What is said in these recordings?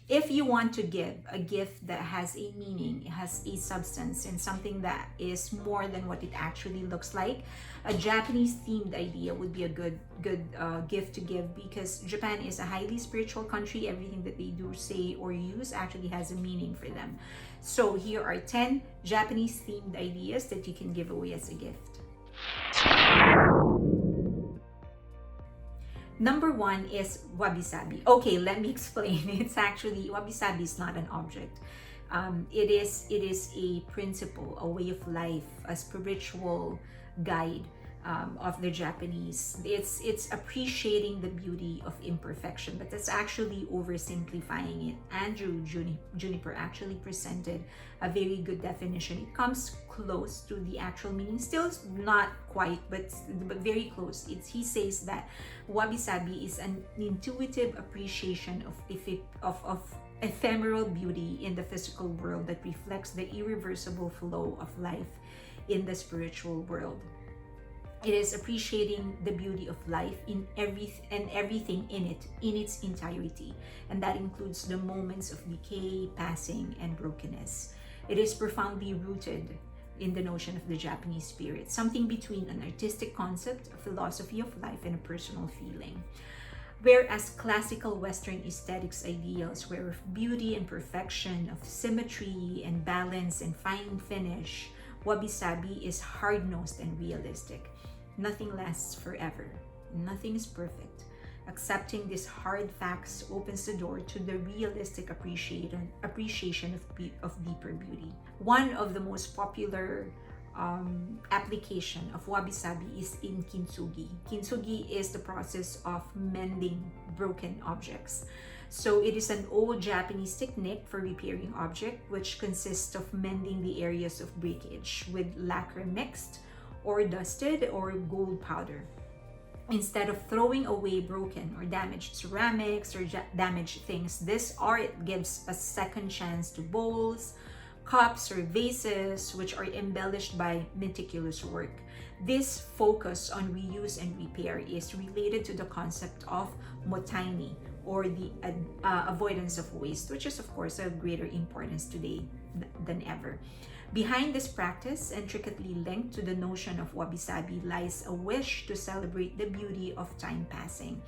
If you want to give a gift that has a meaning, it has a substance, and something that is more than what it actually looks like, a Japanese themed idea would be a good gift to give, because Japan is a highly spiritual country. Everything that they do, say, or use actually has a meaning for them. So here are 10 Japanese themed ideas that you can give away as a gift. Number 1 is Wabisabi. Okay, let me explain. It's actually, Wabisabi is not an object. It is a principle, a way of life, a spiritual guide of the Japanese. It's appreciating the beauty of imperfection, but that's actually oversimplifying it. Andrew Juniper actually presented a very good definition. It comes close to the actual meaning, still not quite, but very close. He says that wabi-sabi is an intuitive appreciation of ephemeral beauty in the physical world that reflects the irreversible flow of life in the spiritual world. It is appreciating the beauty of life in everything in it, in its entirety, and that includes the moments of decay, passing, and brokenness. It is profoundly rooted in the notion of the Japanese spirit, something between an artistic concept, a philosophy of life, and a personal feeling. Whereas classical Western aesthetics ideals were of beauty and perfection, of symmetry and balance and fine finish, wabi-sabi is hard-nosed and realistic. Nothing lasts forever. Nothing is perfect. Accepting these hard facts opens the door to the realistic appreciation of deeper beauty. One of the most popular application of wabi-sabi is in kintsugi. Kintsugi is the process of mending broken objects. So it is an old Japanese technique for repairing objects, which consists of mending the areas of breakage with lacquer mixed or dusted or gold powder. Instead of throwing away broken or damaged ceramics or damaged things, this art gives a second chance to bowls, cups, or vases, which are embellished by meticulous work. This focus on reuse and repair is related to the concept of motaimi, or the avoidance of waste, which is of course of greater importance today than ever. Behind this practice, intricately linked to the notion of wabi-sabi, lies a wish to celebrate the beauty of time passing.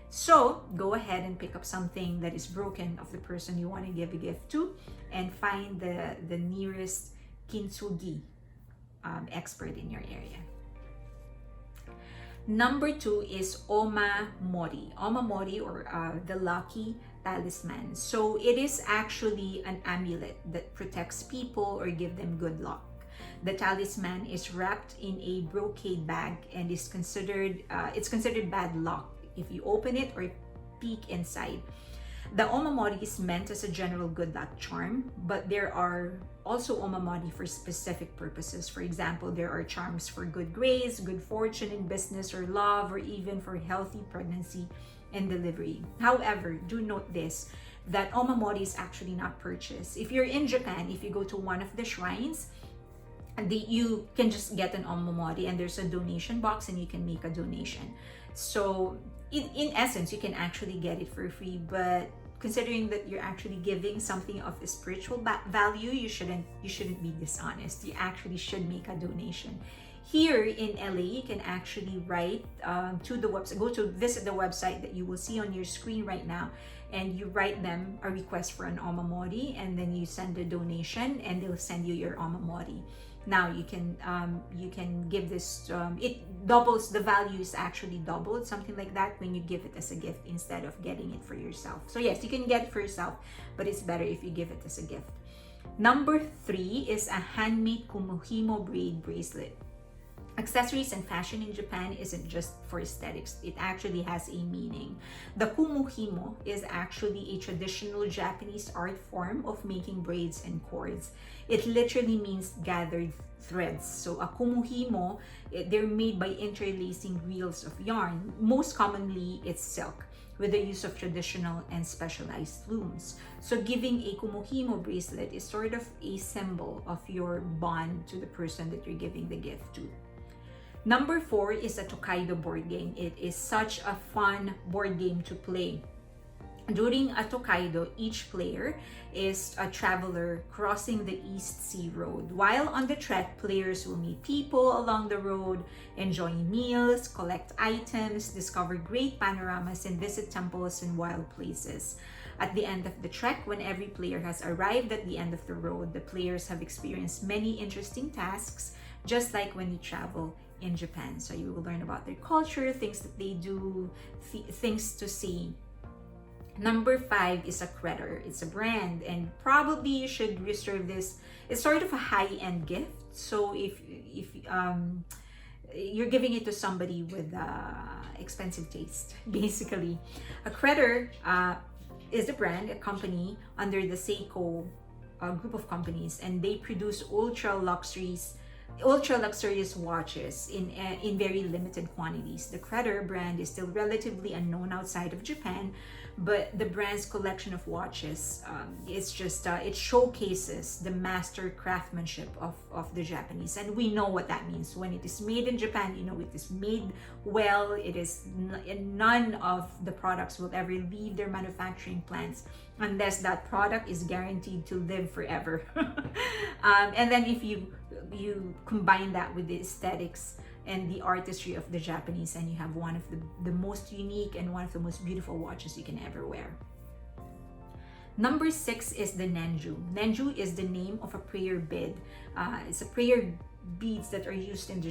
So go ahead and pick up something that is broken of the person you want to give a gift to, and find the nearest kintsugi expert in your area. Number 2 is Omamori. Omamori, or the lucky talisman. So it is actually an amulet that protects people or give them good luck. The talisman is wrapped in a brocade bag and is considered bad luck if you open it or peek inside. The omamori is meant as a general good luck charm, but there are also omamori for specific purposes. For example, there are charms for good grades, good fortune in business or love, or even for healthy pregnancy and delivery. However, do note this, that omamori is actually not purchased. If you're in Japan, if you go to one of the shrines, you can just get an omamori, and there's a donation box and you can make a donation. So in essence, you can actually get it for free, but considering that you're actually giving something of a spiritual value, you shouldn't be dishonest. You actually should make a donation. Here in LA, you can actually write to the website, visit the website that you will see on your screen right now, and you write them a request for an omamori, and then you send a donation and they'll send you your omamori. Now you can give this, it doubles, the value is actually doubled, something like that, when you give it as a gift instead of getting it for yourself. So yes, you can get it for yourself, but it's better if you give it as a gift. Number 3 is a handmade Kumihimo braid bracelet. Accessories and fashion in Japan isn't just for aesthetics, it actually has a meaning. The kumihimo is actually a traditional Japanese art form of making braids and cords. It literally means gathered threads. So a kumihimo, they're made by interlacing reels of yarn. Most commonly, it's silk, with the use of traditional and specialized looms. So giving a kumihimo bracelet is sort of a symbol of your bond to the person that you're giving the gift to. Number 4 is a Tokaido board game. It is such a fun board game to play. During a Tokaido, each player is a traveler crossing the East Sea Road. While on the trek, players will meet people along the road, enjoy meals, collect items, discover great panoramas, and visit temples and wild places. At the end of the trek, when every player has arrived at the end of the road, the players have experienced many interesting tasks, just like when you travel in Japan. So you will learn about their culture, things that they do, things to see. Number 5 is a Credor. It's a brand, and probably you should reserve this. It's sort of a high-end gift. So if you're giving it to somebody with expensive taste, basically. A Credor is a brand, a company under the Seiko group of companies, and they produce ultra luxurious watches in very limited quantities. The Credor brand is still relatively unknown outside of Japan, but the brand's collection of watches, it's just it showcases the master craftsmanship of the Japanese, and we know what that means. When it is made in Japan, you know it is made well. It is none of the products will ever leave their manufacturing plants unless that product is guaranteed to live forever. And then if you combine that with the aesthetics and the artistry of the Japanese, and you have one of the most unique and one of the most beautiful watches you can ever wear. Number 6 is the Nenju. Nenju is the name of a prayer bead. It's a prayer beads that are used in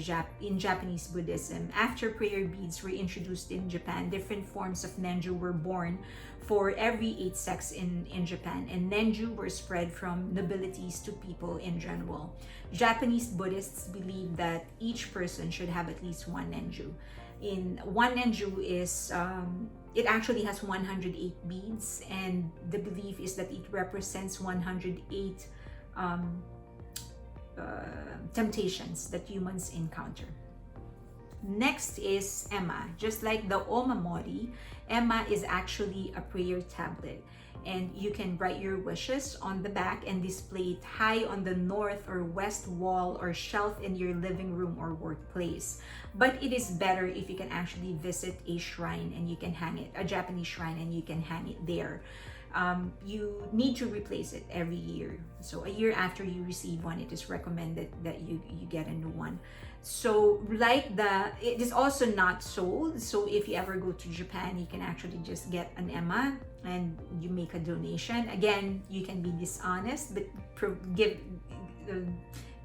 Japanese Buddhism. After prayer beads were introduced in Japan, different forms of Nenju were born for every 8 sects in Japan, and Nenju were spread from nobilities to people in general. Japanese Buddhists believe that each person should have at least one Nenju. One Nenju is it actually has 108 beads, and the belief is that it represents 108 temptations that humans encounter. Next is Emma. Just like the Omamori, Emma is actually a prayer tablet, and you can write your wishes on the back and display it high on the north or west wall or shelf in your living room or workplace. But it is better if you can actually visit a shrine and you can hang it, a Japanese shrine, and you can hang it there. You need to replace it every year. So a year after you receive one, it is recommended that you get a new one. So it is also not sold. So if you ever go to Japan, you can actually just get an Emma and you make a donation. Again, you can be dishonest, but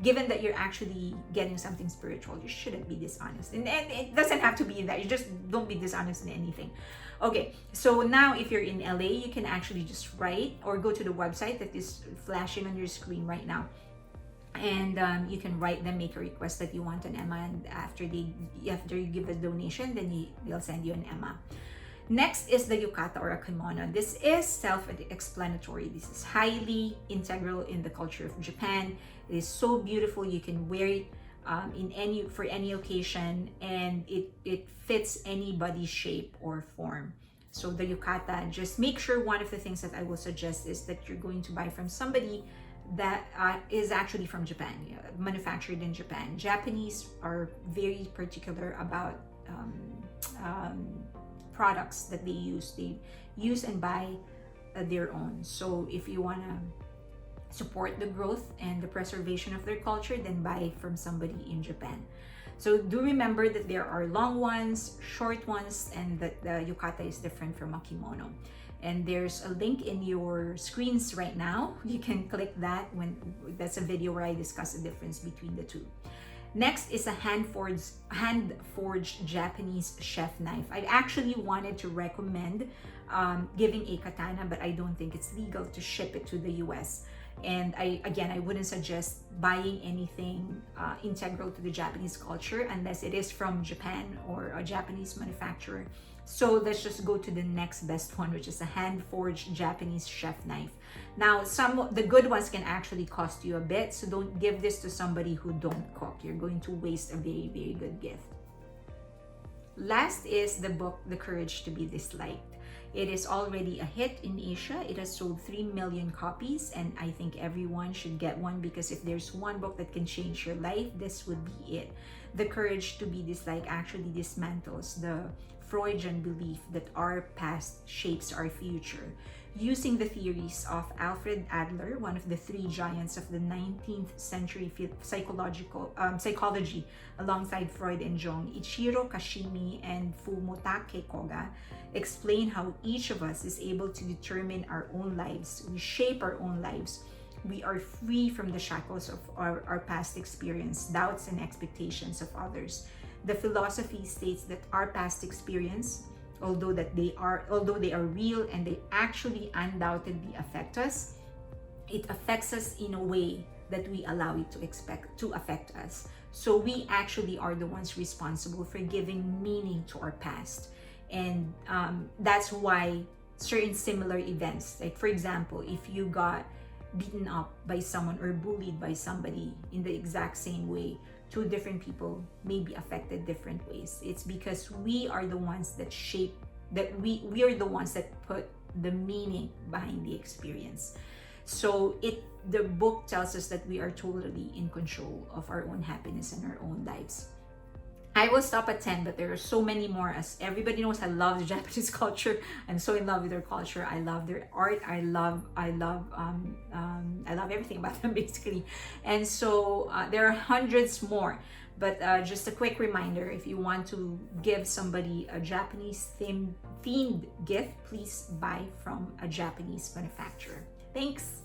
given that you're actually getting something spiritual, you shouldn't be dishonest. And it doesn't have to be in that. You just don't be dishonest in anything. Okay, so now if you're in LA, you can actually just write or go to the website that is flashing on your screen right now. And you can write them, make a request that you want an Emma, and after you give a donation, then they'll send you an Emma. Next is the Yukata or a kimono. This is self-explanatory. This is highly integral in the culture of Japan. It is so beautiful. You can wear it for any occasion, and it fits anybody's shape or form. So the Yukata, just make sure one of the things that I will suggest is that you're going to buy from somebody that is actually from Japan, manufactured in Japan. Japanese are very particular about products that they use and buy their own. So if you want to support the growth and the preservation of their culture, then buy from somebody in Japan. So do remember that there are long ones, short ones, and that the Yukata is different from a kimono. And there's a link in your screens right now. You can click that that's a video where I discuss the difference between the two. Next is a hand-forged Japanese chef knife. I actually wanted to recommend giving a katana, but I don't think it's legal to ship it to the US. And I wouldn't suggest buying anything integral to the Japanese culture unless it is from Japan or a Japanese manufacturer. So let's just go to the next best one, which is a hand-forged Japanese chef knife. Now, some of the good ones can actually cost you a bit, so don't give this to somebody who don't cook. You're going to waste a very, very good gift. Last is the book, The Courage to Be Disliked. It is already a hit in Asia. It has sold 3 million copies, and I think everyone should get one, because if there's one book that can change your life, this would be it. The Courage to Be Disliked actually dismantles the Freudian belief that our past shapes our future, using the theories of Alfred Adler, one of the three giants of the 19th century psychology, alongside Freud and Jung. Ichiro Kashimi and Fumotake Koga explain how each of us is able to determine our own lives. We shape our own lives. We are free from the shackles of our past experience, doubts, and expectations of others. The philosophy states that our past experience, although they are real and they actually undoubtedly affect us, it affects us in a way that we allow it to affect us. So we actually are the ones responsible for giving meaning to our past. And that's why certain similar events, like for example, if you got beaten up by someone or bullied by somebody in the exact same way, two different people may be affected different ways. It's because we are the ones that shape, that we are the ones that put the meaning behind the experience. So the book tells us that we are totally in control of our own happiness and our own lives. I will stop at 10, but there are so many more. As everybody knows, I love the Japanese culture. I'm so in love with their culture. I love their art. I love everything about them basically. And so there are hundreds more. But just a quick reminder, if you want to give somebody a Japanese themed gift, please buy from a Japanese manufacturer. Thanks.